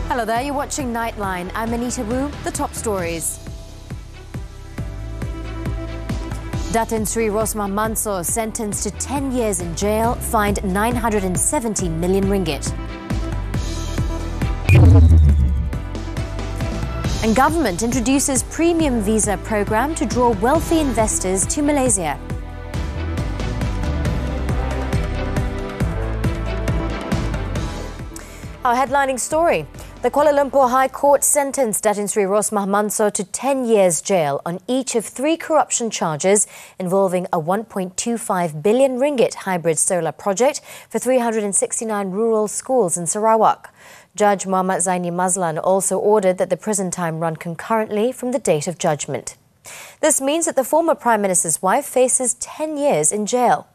Hello there, you're watching Nightline. I'm Anita. The top stories. Datin Sri Rosmah Mansor sentenced to 10 years in jail, fined 970 million ringgit. And government introduces premium visa program to draw wealthy investors to Malaysia. Our headlining story. The Kuala Lumpur High Court sentenced Datin Sri Rosmah Mansor to 10 years jail on each of 3 corruption charges involving a 1.25 billion ringgit hybrid solar project for 369 rural schools in Sarawak. Judge Muhammad Zaini Mazlan also ordered that the prison time run concurrently from the date of judgment. This means that the former Prime Minister's wife faces 10 years in jail.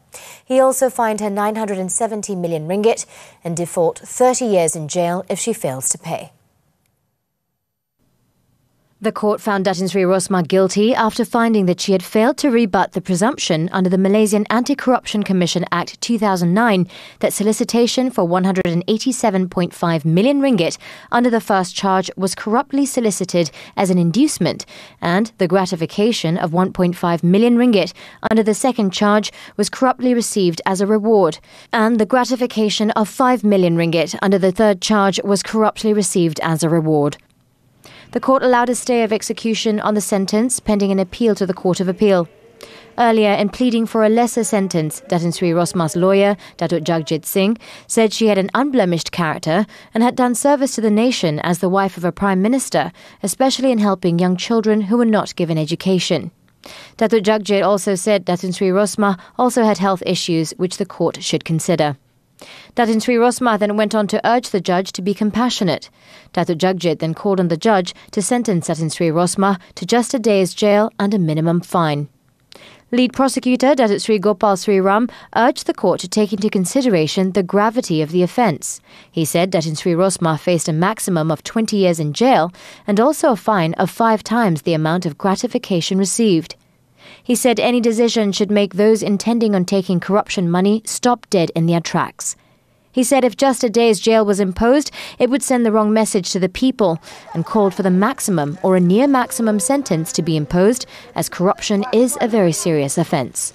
He also fined her 970 million ringgit and default 30 years in jail if she fails to pay. The court found Datin Sri Rosmah guilty after finding that she had failed to rebut the presumption under the Malaysian Anti-Corruption Commission Act 2009 that solicitation for 187.5 million ringgit under the first charge was corruptly solicited as an inducement, and the gratification of 1.5 million ringgit under the second charge was corruptly received as a reward, and the gratification of 5 million ringgit under the third charge was corruptly received as a reward. The court allowed a stay of execution on the sentence pending an appeal to the Court of Appeal. Earlier, in pleading for a lesser sentence, Datin Sri Rosmah's lawyer, Datuk Jagjit Singh, said she had an unblemished character and had done service to the nation as the wife of a Prime Minister, especially in helping young children who were not given education. Datuk Jagjit also said Datin Sri Rosmah also had health issues which the court should consider. Datin Sri Rosmah then went on to urge the judge to be compassionate. Datuk Jagjit then called on the judge to sentence Datin Sri Rosmah to just a day's jail and a minimum fine. Lead prosecutor Datuk Sri Gopal Sri Ram urged the court to take into consideration the gravity of the offence. He said Datin Sri Rosmah faced a maximum of 20 years in jail and also a fine of 5 times the amount of gratification received. He said any decision should make those intending on taking corruption money stop dead in their tracks. He said if just a day's jail was imposed, it would send the wrong message to the people, and called for the maximum or a near maximum sentence to be imposed, as corruption is a very serious offence.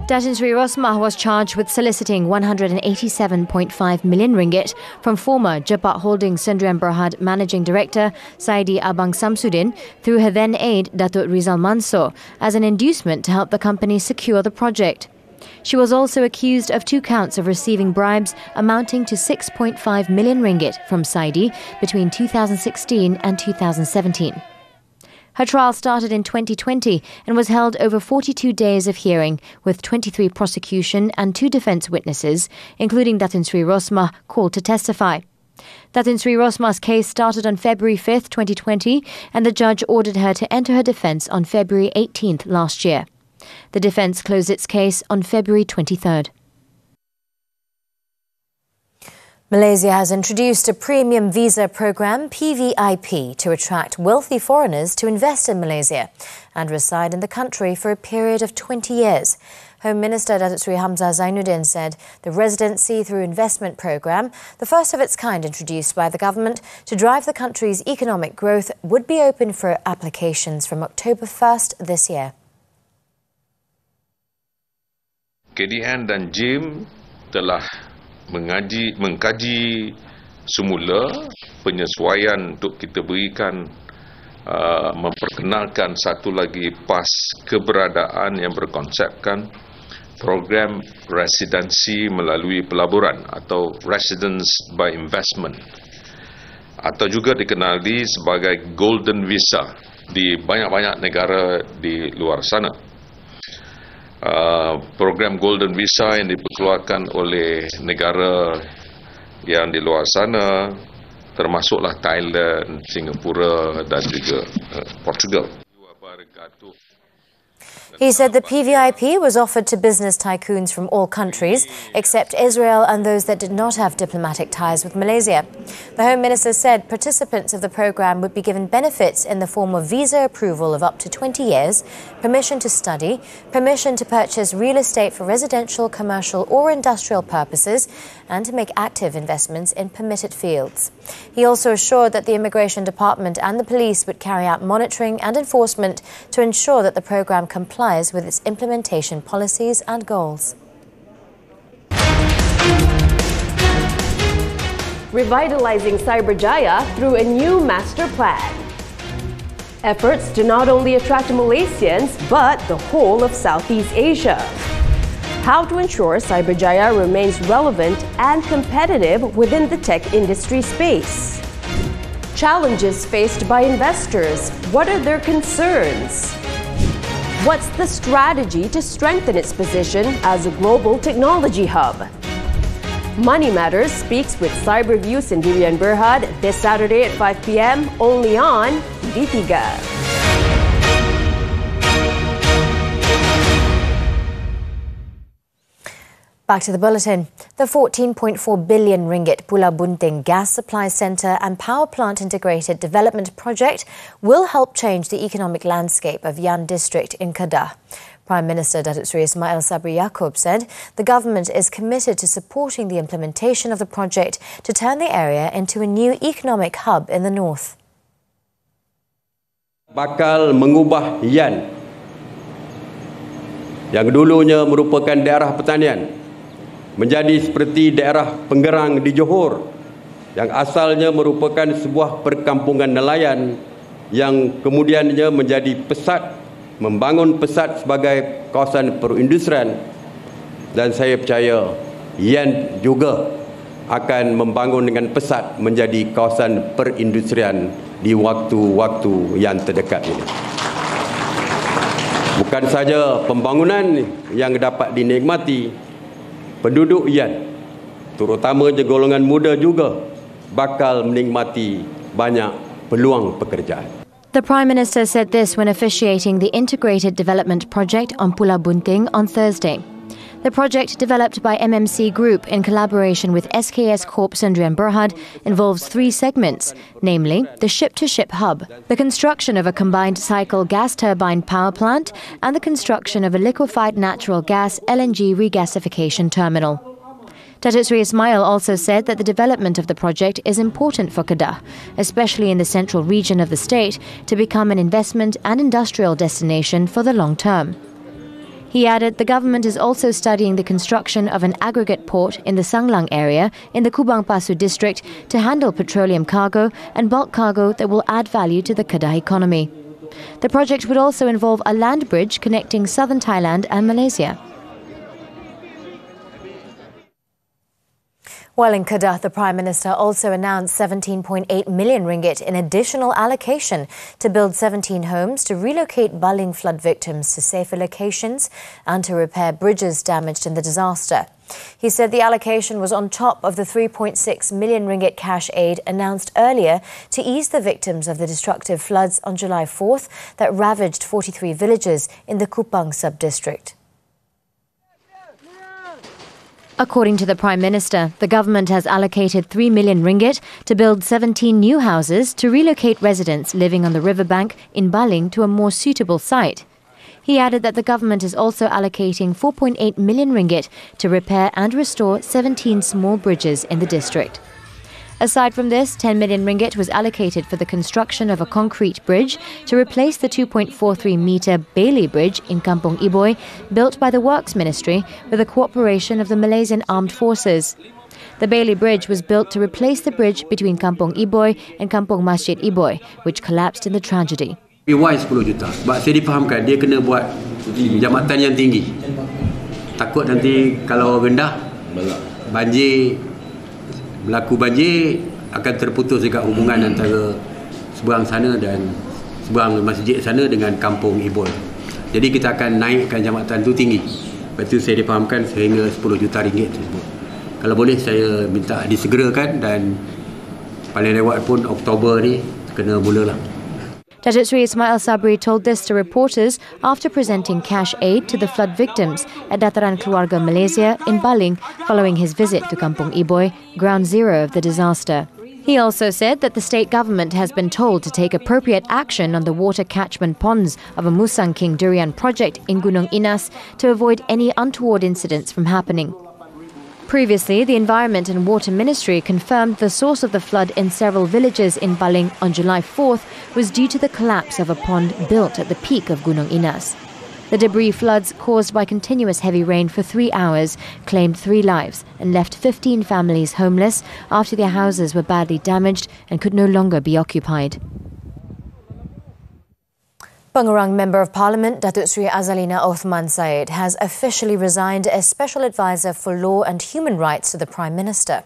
Datin Sri Rosmah was charged with soliciting 187.5 million ringgit from former Jebat Holding Sdn Bhd Managing Director Saidi Abang Samsudin through her then aide Datuk Rizal Mansor as an inducement to help the company secure the project. She was also accused of 2 counts of receiving bribes amounting to 6.5 million ringgit from Saidi between 2016 and 2017. Her trial started in 2020 and was held over 42 days of hearing, with 23 prosecution and 2 defence witnesses, including Datin Sri Rosmah, called to testify. Datin Sri Rosmah's case started on February 5th, 2020, and the judge ordered her to enter her defence on February 18th last year. The defence closed its case on February 23rd. Malaysia has introduced a premium visa program, PVIP, to attract wealthy foreigners to invest in Malaysia and reside in the country for a period of 20 years. Home Minister Datuk Sri Hamzah Zainuddin said the residency through investment program, the first of its kind introduced by the government to drive the country's economic growth, would be open for applications from October 1st this year. KDN dan JIM telah mengkaji semula penyesuaian untuk kita berikan memperkenalkan satu lagi PAS keberadaan yang berkonsepkan program residensi melalui pelaburan atau residence by investment, atau juga dikenali sebagai golden visa di banyak-banyak negara di luar sana. Program Golden Visa yang dikeluarkan oleh negara yang di luar sana termasuklah Thailand, Singapura dan juga Portugal. He said the PVIP was offered to business tycoons from all countries, except Israel and those that did not have diplomatic ties with Malaysia. The Home Minister said participants of the programme would be given benefits in the form of visa approval of up to 20 years, permission to study, permission to purchase real estate for residential, commercial or industrial purposes, and to make active investments in permitted fields. He also assured that the Immigration Department and the police would carry out monitoring and enforcement to ensure that the programme complies with its implementation policies and goals. Revitalizing Zaporizhia through a new master plan. Efforts to not only attract Malaysians but the whole of Southeast Asia. How to ensure Zaporizhia remains relevant and competitive within the tech industry space. Challenges faced by investors. What are their concerns? What's the strategy to strengthen its position as a global technology hub? Money Matters speaks with Cyberview Sendirian Berhad this Saturday at 5 p.m. only on TV3. Back to the bulletin. The 14.4 billion ringgit Buletin Gas Supply Centre and Power Plant Integrated Development Project will help change the economic landscape of Yan District in Kedah. Prime Minister Datuk Seri Ismail Sabri said the government is committed to supporting the implementation of the project to turn the area into a new economic hub in the north. Bakal mengubah Yan yang dulunya merupakan daerah pertanian menjadi seperti daerah penggerang di Johor yang asalnya merupakan sebuah perkampungan nelayan yang kemudiannya menjadi pesat, membangun pesat sebagai kawasan perindustrian, dan saya percaya Yan juga akan membangun dengan pesat menjadi kawasan perindustrian di waktu-waktu yang terdekat ini. Bukan saja pembangunan yang dapat dinikmati, penduduk Yan, terutamanya golongan muda juga, bakal menikmati banyak peluang pekerjaan. The Prime Minister said this when officiating the Integrated Development Project on Pulau Bunting on Thursday. The project, developed by MMC Group in collaboration with SKS Corp Sendirian Berhad, involves 3 segments, namely the ship-to-ship hub, the construction of a combined cycle gas turbine power plant, and the construction of a liquefied natural gas LNG regasification terminal. Datuk Seri Ismail also said that the development of the project is important for Kedah, especially in the central region of the state, to become an investment and industrial destination for the long term. He added the government is also studying the construction of an aggregate port in the Sanglang area in the Kubang Pasu district to handle petroleum cargo and bulk cargo that will add value to the Kedah economy. The project would also involve a land bridge connecting southern Thailand and Malaysia. While in Kedah, the Prime Minister also announced 17.8 million ringgit in additional allocation to build 17 homes to relocate Baling flood victims to safer locations and to repair bridges damaged in the disaster. He said the allocation was on top of the 3.6 million ringgit cash aid announced earlier to ease the victims of the destructive floods on July 4th that ravaged 43 villages in the Kupang sub-district. According to the Prime Minister, the government has allocated 3 million ringgit to build 17 new houses to relocate residents living on the riverbank in Baling to a more suitable site. He added that the government is also allocating 4.8 million ringgit to repair and restore 17 small bridges in the district. Aside from this, 10 million ringgit was allocated for the construction of a concrete bridge to replace the 2.43-metre Bailey Bridge in Kampung Iboy, built by the Works Ministry with the cooperation of the Malaysian Armed Forces. The Bailey Bridge was built to replace the bridge between Kampung Iboy and Kampung Masjid Iboy, which collapsed in the tragedy. Why 10 juta? Sebab saya difahamkan dia kena buat jambatan yang tinggi. Takut nanti kalau rendah berlaku banjir akan terputus dekat hubungan antara seberang sana dan seberang masjid sana dengan Kampung Iboy. Jadi kita akan naikkan jambatan itu tinggi. Lepas itu saya difahamkan sehingga 10 juta ringgit tersebut. Kalau boleh saya minta disegerakan dan paling lewat pun Oktober ni kena mulalah. Datuk Seri Ismail Sabri told this to reporters after presenting cash aid to the flood victims at Dataran Keluarga Malaysia in Baling following his visit to Kampung Iboy, ground zero of the disaster. He also said that the state government has been told to take appropriate action on the water catchment ponds of a Musang King Durian project in Gunung Inas to avoid any untoward incidents from happening. Previously, the Environment and Water Ministry confirmed the source of the flood in several villages in Baling on July 4th was due to the collapse of a pond built at the peak of Gunung Inas. The debris floods caused by continuous heavy rain for 3 hours claimed 3 lives and left 15 families homeless after their houses were badly damaged and could no longer be occupied. Pengarang Member of Parliament Datuk Seri Azalina Othman has officially resigned as Special Advisor for Law and Human Rights to the Prime Minister.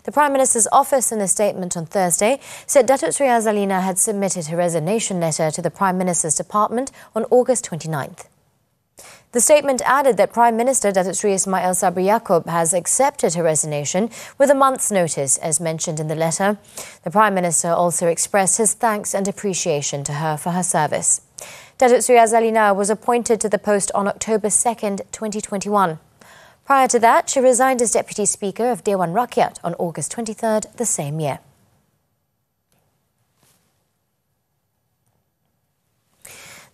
The Prime Minister's office in a statement on Thursday said Datuk Seri Azalina had submitted her resignation letter to the Prime Minister's department on August 29th. The statement added that Prime Minister Datuk Seri Ismail Sabri has accepted her resignation with a month's notice, as mentioned in the letter. The Prime Minister also expressed his thanks and appreciation to her for her service. Datuk Seri Azalina was appointed to the post on October 2nd, 2021. Prior to that, she resigned as Deputy Speaker of Dewan Rakyat on August 23rd the same year.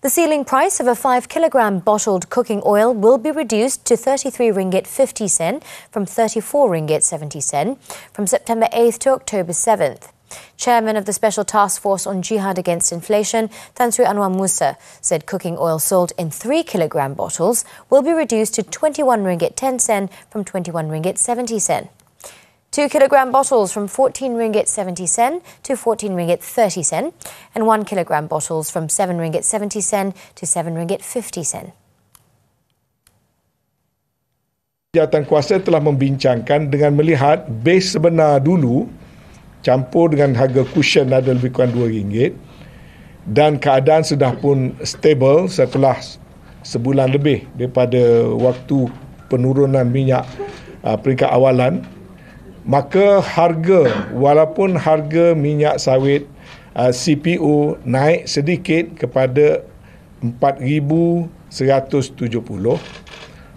The ceiling price of a 5-kilogram bottled cooking oil will be reduced to 33 ringgit 50 sen from 34 ringgit 70 sen from September 8th to October 7th. Chairman of the Special Task Force on Jihad Against Inflation, Tan Sri Anwar Musa, said cooking oil sold in 3-kilogram bottles will be reduced to 21 ringgit 10 sen from 21 ringgit 70 sen. 2-kilogram bottles from 14 ringgit 70 sen to 14 ringgit 30 sen and 1-kilogram bottles from 7 ringgit 70 sen to 7 ringgit 50 sen. Jawatankuasa telah membincangkan dengan melihat base sebenar dulu campur dengan harga cushion ada lebih kurang RM2 dan keadaan sudah pun stable setelah sebulan lebih daripada waktu penurunan minyak peringkat awalan, maka harga, walaupun harga minyak sawit CPO naik sedikit kepada 4,170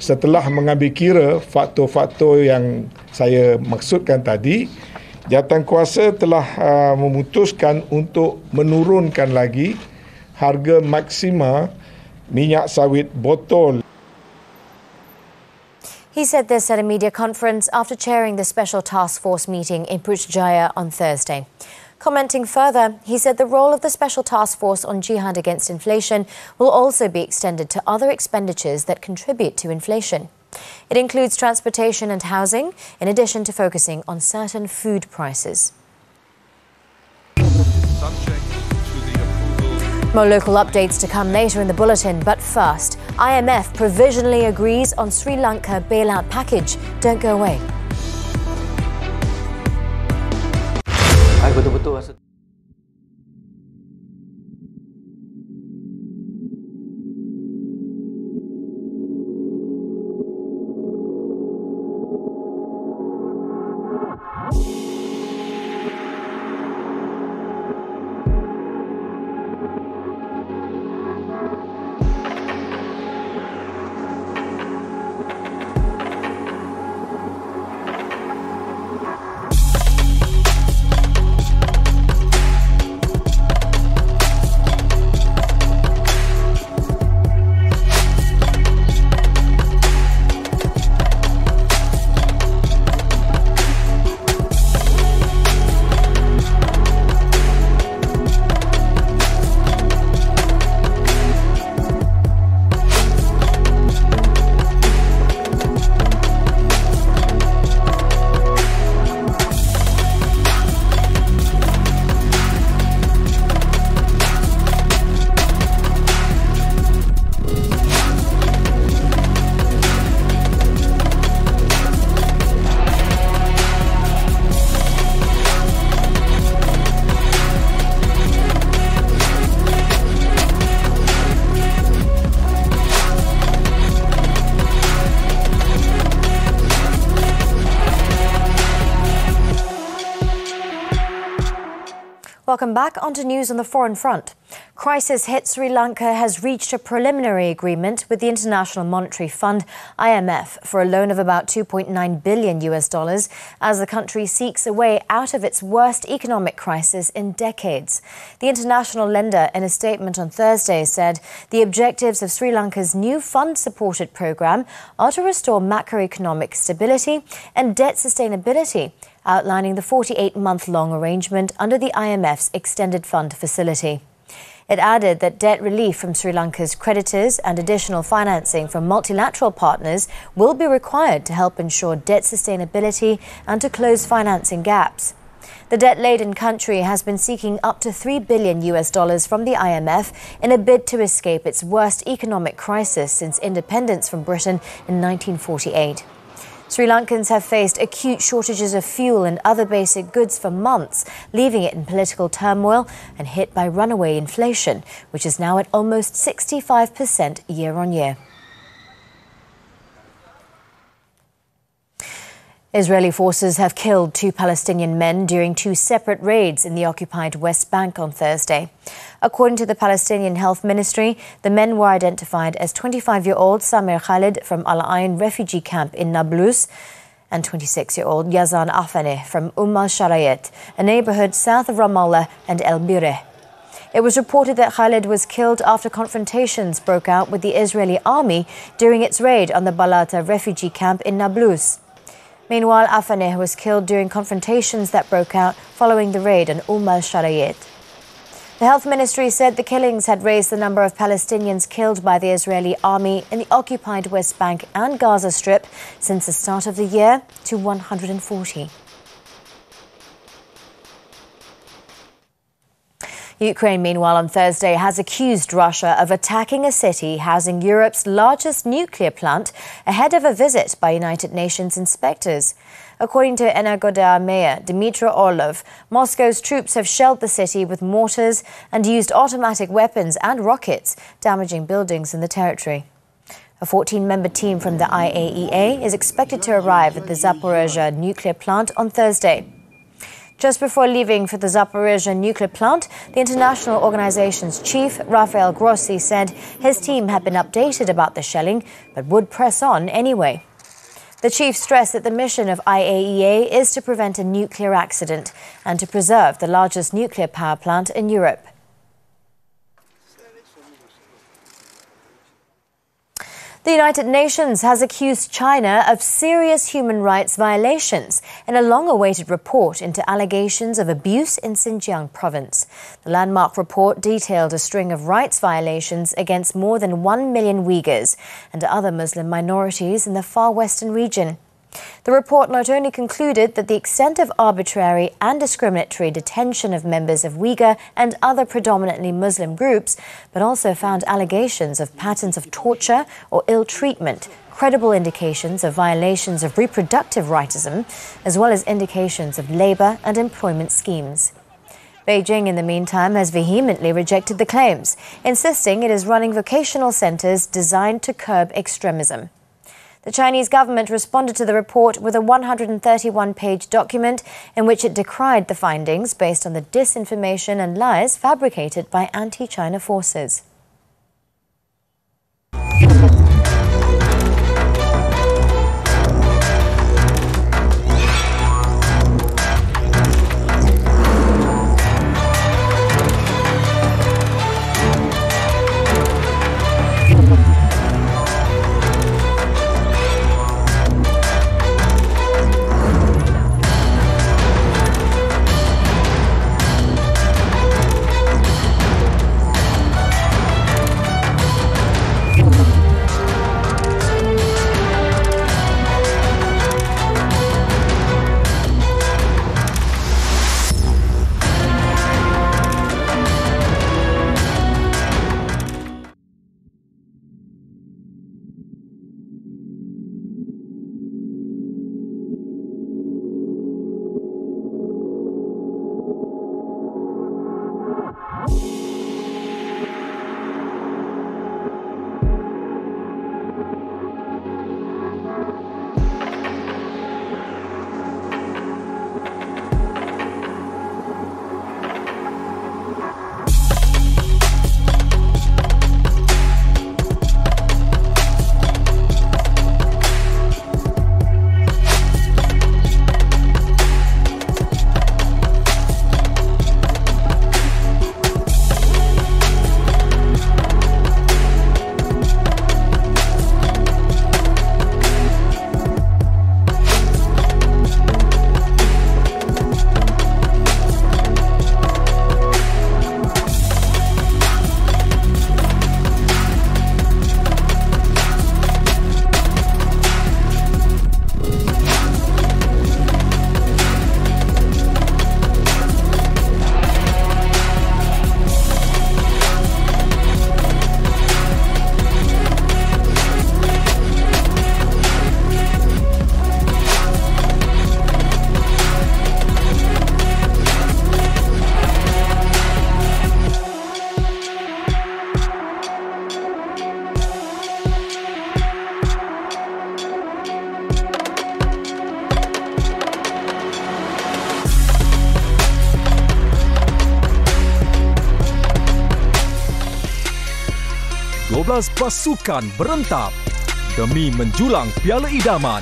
setelah mengambil kira faktor-faktor yang saya maksudkan tadi, Jawatankuasa telah memutuskan untuk menurunkan lagi harga maksima minyak sawit botol. He said this at a media conference after chairing the Special Task Force meeting in Putrajaya on Thursday. Commenting further, he said the role of the Special Task Force on Jihad Against Inflation will also be extended to other expenditures that contribute to inflation. It includes transportation and housing, in addition to focusing on certain food prices. More local updates to come later in the bulletin, but first, IMF provisionally agrees on Sri Lanka bailout package. Don't go away. Welcome back. On to news on the foreign front. Crisis hit Sri Lanka has reached a preliminary agreement with the International Monetary Fund, IMF, for a loan of about $2.9 billion as the country seeks a way out of its worst economic crisis in decades. The international lender, in a statement on Thursday, said the objectives of Sri Lanka's new fund-supported program are to restore macroeconomic stability and debt sustainability, outlining the 48-month-long arrangement under the IMF's Extended Fund facility. It added that debt relief from Sri Lanka's creditors and additional financing from multilateral partners will be required to help ensure debt sustainability and to close financing gaps. The debt-laden country has been seeking up to $3 billion from the IMF in a bid to escape its worst economic crisis since independence from Britain in 1948. Sri Lankans have faced acute shortages of fuel and other basic goods for months, leaving it in political turmoil and hit by runaway inflation, which is now at almost 65% year-on-year. Israeli forces have killed 2 Palestinian men during 2 separate raids in the occupied West Bank on Thursday. According to the Palestinian Health Ministry, the men were identified as 25-year-old Samir Khalid from Al Ain refugee camp in Nablus and 26-year-old Yazan Afane from Al-Sharayet, a neighborhood south of Ramallah and El Bireh. It was reported that Khalid was killed after confrontations broke out with the Israeli army during its raid on the Balata refugee camp in Nablus. Meanwhile, Afane was killed during confrontations that broke out following the raid on Al-Sharayet. The Health Ministry said the killings had raised the number of Palestinians killed by the Israeli army in the occupied West Bank and Gaza Strip since the start of the year to 140. Ukraine, meanwhile, on Thursday has accused Russia of attacking a city housing Europe's largest nuclear plant ahead of a visit by United Nations inspectors. According to Energoda Mayor Dmitry Orlov, Moscow's troops have shelled the city with mortars and used automatic weapons and rockets, damaging buildings in the territory. A 14-member team from the IAEA is expected to arrive at the Zaporizhia nuclear plant on Thursday. Just before leaving for the Zaporizhia nuclear plant, the international organization's chief, Rafael Grossi, said his team had been updated about the shelling, but would press on anyway. The chief stressed that the mission of IAEA is to prevent a nuclear accident and to preserve the largest nuclear power plant in Europe. The United Nations has accused China of serious human rights violations in a long-awaited report into allegations of abuse in Xinjiang province. The landmark report detailed a string of rights violations against more than 1 million Uyghurs and other Muslim minorities in the far western region. The report not only concluded that the extent of arbitrary and discriminatory detention of members of Uyghur and other predominantly Muslim groups, but also found allegations of patterns of torture or ill treatment, credible indications of violations of reproductive rightism, as well as indications of labor and employment schemes. Beijing, in the meantime, has vehemently rejected the claims, insisting it is running vocational centers designed to curb extremism. The Chinese government responded to the report with a 131-page document in which it decried the findings based on the disinformation and lies fabricated by anti-China forces. pasukan berentap demi menjulang Piala Idaman.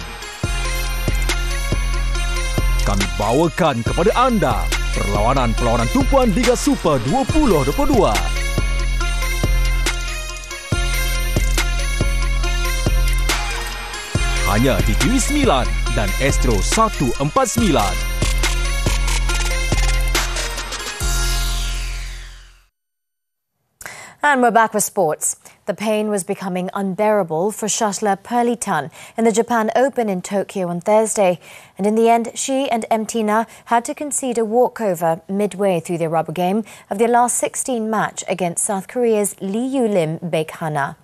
Kami bawakan kepada anda perlawanan tumpuan Liga Super 2022. Hanya di TV9 dan Astro 149. And we're back with sports. The pain was becoming unbearable for shuttler Buletin in the Japan Open in Tokyo on Thursday. And in the end, she and Anita had to concede a walkover midway through their rubber game of their last 16 match against South Korea's Lee Yu-lim Baekhana.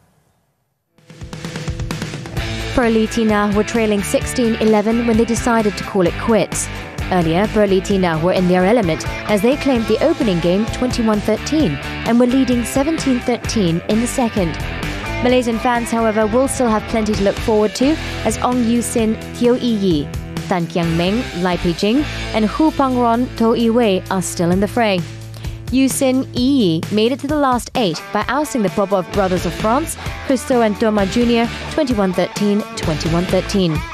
Buletin were trailing 16-11 when they decided to call it quits. Earlier, Buletin were in their element as they claimed the opening game 21-13 and were leading 17-13 in the second. Malaysian fans, however, will still have plenty to look forward to as Ong Yu-sin, Teo Yi, Tan Kiang Meng, Lai Pei-jing and Hu Pangron, To Yi-wei are still in the fray. Yu-sin Yi made it to the last 8 by ousting the Popov brothers of France, Christo and Thomas Jr. 21-13, 21-13.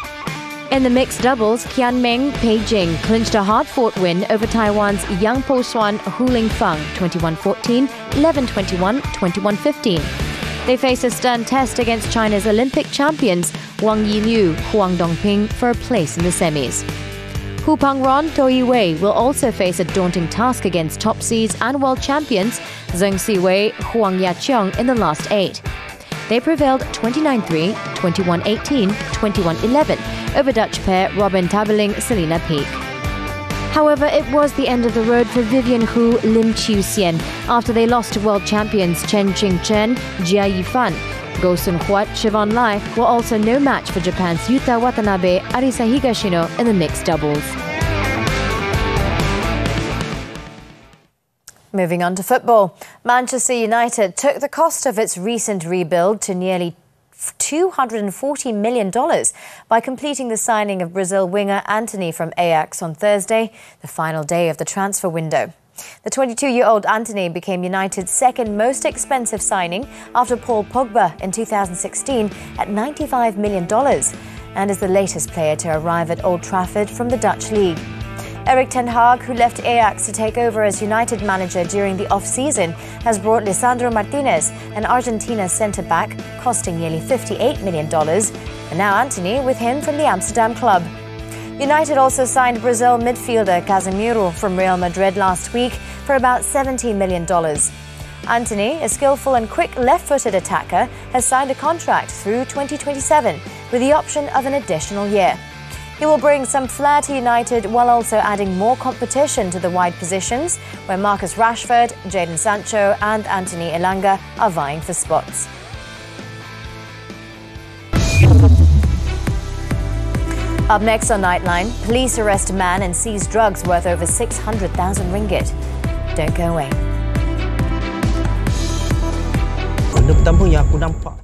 In the mixed doubles, Kian Meng Pei-jing clinched a hard-fought win over Taiwan's Yang Po-swan Hu Lingfang 21-14, 11-21, 21-15. They face a stern test against China's Olympic champions Wang Yiliu, Huang Dongping for a place in the semis. Hu Pangron, To Yi-wei will also face a daunting task against top seeds and world champions Zheng Siwei, Huang Yaqiong in the last 8. They prevailed 29-3, 21-18, 21-11 over Dutch pair Robin Tabeling, Selina Peak. However, it was the end of the road for Vivian Hu, Lim Chiu-sien after they lost to world champions Chen Qing-chen, Jia Yifan. Go Sun-huat, Siobhan Lai were also no match for Japan's Yuta Watanabe, Arisa Higashino in the mixed doubles. Moving on to football, Manchester United took the cost of its recent rebuild to nearly $240 million by completing the signing of Brazil winger Antony from Ajax on Thursday, the final day of the transfer window. The 22-year-old Antony became United's second most expensive signing after Paul Pogba in 2016 at $95 million and is the latest player to arrive at Old Trafford from the Dutch league. Erik ten Hag, who left Ajax to take over as United manager during the off-season, has brought Lisandro Martinez, an Argentina centre-back, costing nearly $58 million, and now Antony with him from the Amsterdam club. United also signed Brazil midfielder Casemiro from Real Madrid last week for about $17 million. Antony, a skillful and quick left-footed attacker, has signed a contract through 2027 with the option of an additional year. He will bring some flair to United while also adding more competition to the wide positions where Marcus Rashford, Jadon Sancho and Anthony Elanga are vying for spots. Up next on Nightline, police arrest a man and seize drugs worth over 600,000 ringgit. Don't go away. Benda pertama yang aku nampak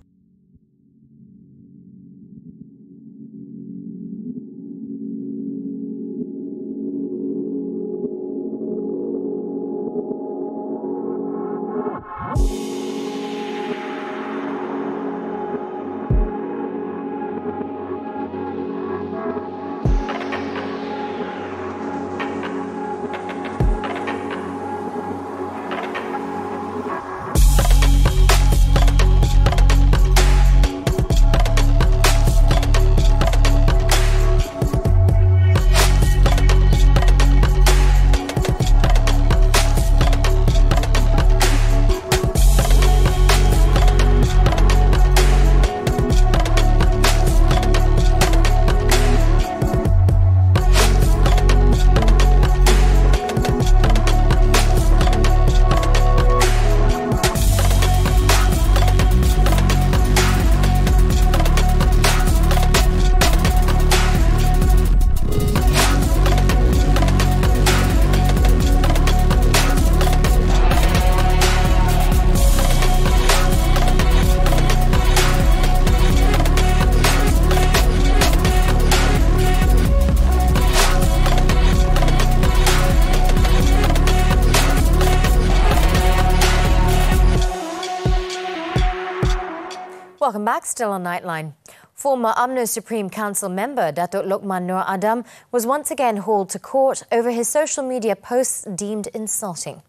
Welcome back, still on Nightline. Former UMNO Supreme Council member Datuk Lokman Nur Adam was once again hauled to court over his social media posts deemed insulting.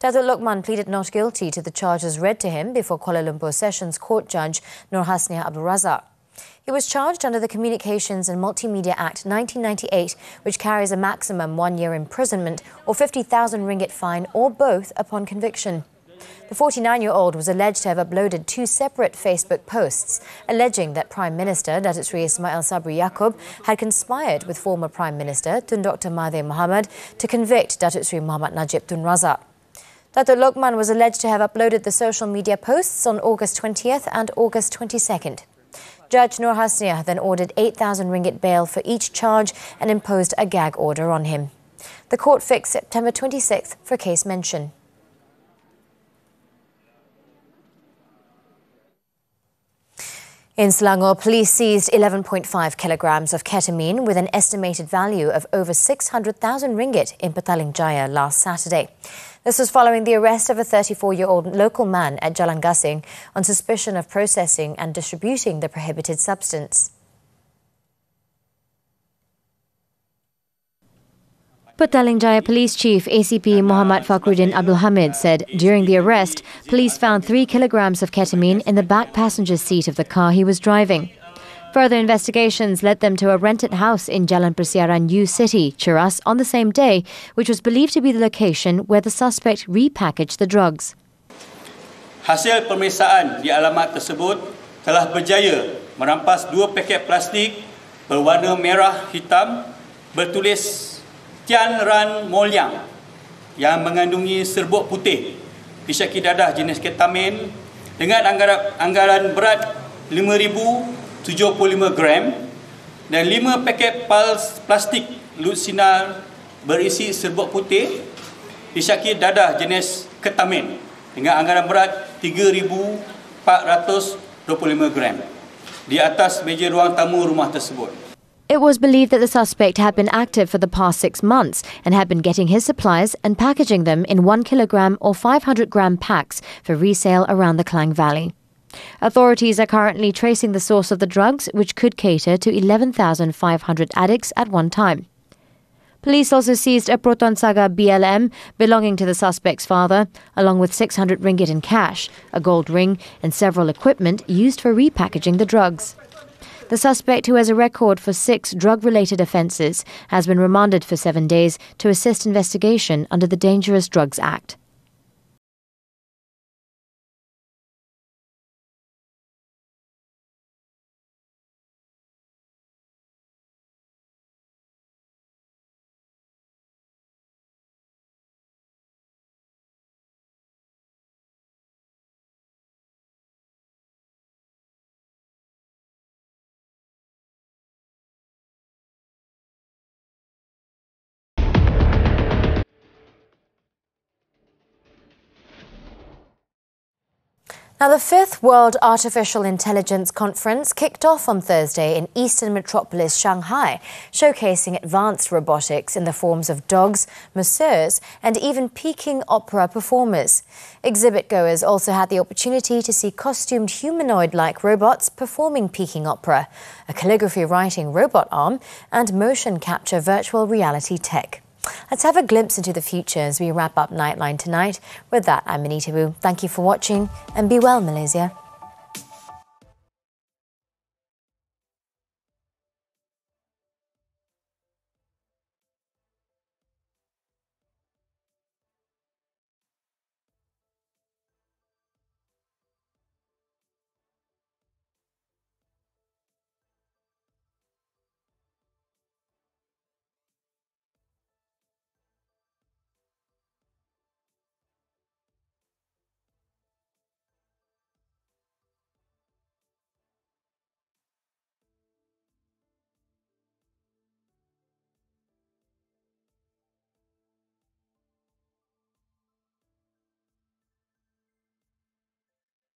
Datuk Lokman pleaded not guilty to the charges read to him before Kuala Lumpur Sessions Court Judge Nur Hasniah Abdul Razak. He was charged under the Communications and Multimedia Act 1998, which carries a maximum 1 year imprisonment or 50,000 ringgit fine or both upon conviction. The 49-year-old was alleged to have uploaded 2 separate Facebook posts, alleging that Prime Minister Datuk Seri Ismail Sabri Yaakob had conspired with former Prime Minister Tun Dr. Mahathir Mohamad to convict Datuk Seri Muhammad Najib Tun Razak. Datuk Lokman was alleged to have uploaded the social media posts on August 20th and August 22nd. Judge Nur Hasniah then ordered 8,000 ringgit bail for each charge and imposed a gag order on him. The court fixed September 26th for case mention. In Selangor, police seized 11.5 kilograms of ketamine with an estimated value of over 600,000 ringgit in Petaling Jaya last Saturday. This was following the arrest of a 34-year-old local man at Jalan Gasing on suspicion of processing and distributing the prohibited substance. Petaling Jaya Police Chief ACP Muhammad Fakhruddin Abdul Hamid said during the arrest, police found 3 kilograms of ketamine in the back passenger seat of the car he was driving. Further investigations led them to a rented house in Jalan Persiaran U City, Cheras, on the same day, which was believed to be the location where the suspect repackaged the drugs. Hasil pemeriksaan di alamat tersebut telah berjaya merampas 2 paket plastik berwarna merah hitam bertulis Tian Ran Molyang yang mengandungi serbuk putih disyaki dadah jenis ketamin dengan anggaran berat 5,075 gram dan 5 paket plastik lutsinar berisi serbuk putih disyaki dadah jenis ketamin dengan anggaran berat 3,425 gram di atas meja ruang tamu rumah tersebut. It was believed that the suspect had been active for the past 6 months and had been getting his supplies and packaging them in 1 kilogram or 500 gram packs for resale around the Klang Valley. Authorities are currently tracing the source of the drugs, which could cater to 11,500 addicts at one time. Police also seized a Proton Saga BLM belonging to the suspect's father, along with 600 ringgit in cash, a gold ring and several equipment used for repackaging the drugs. The suspect, who has a record for 6 drug-related offences, has been remanded for 7 days to assist investigation under the Dangerous Drugs Act. Now, the 5th World Artificial Intelligence Conference kicked off on Thursday in eastern metropolis Shanghai, showcasing advanced robotics in the forms of dogs, masseurs and even Peking opera performers. Exhibit goers also had the opportunity to see costumed humanoid-like robots performing Peking opera, a calligraphy-writing robot arm and motion capture virtual reality tech. Let's have a glimpse into the future as we wrap up Nightline tonight. With that, I'm Anita. Thank you for watching and be well, Malaysia.